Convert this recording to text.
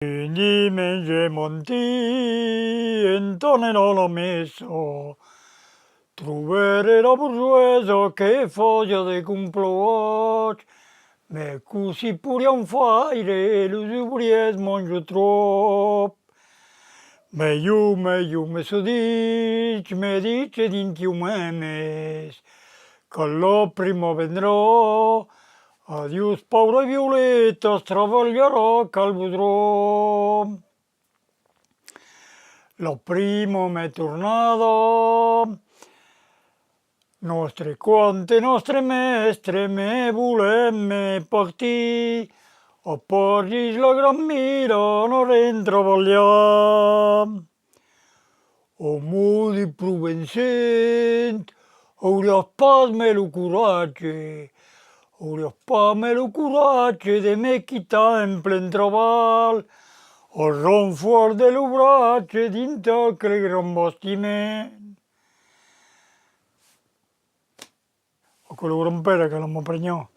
Un diumenge montí, entornant a la messa, trobaré la burgesa che foglia de complot, mais così podíem fare, els obriers monjo trop. Meglio me so dic, me dice dinti un memes, che la prima vendrà, adiós paura violetas, treballarà cal vedrò. La prima m'è tornata, nostre quante nostre mestre me volem partire, a París la gran mira no treballar. O mudi provencent, hauries pas me lo coratge, de me quitar en plen treball, el ronfort de l'obratge dintre aquell gran bastiment. Aquella gran pera que l'hem prenyat.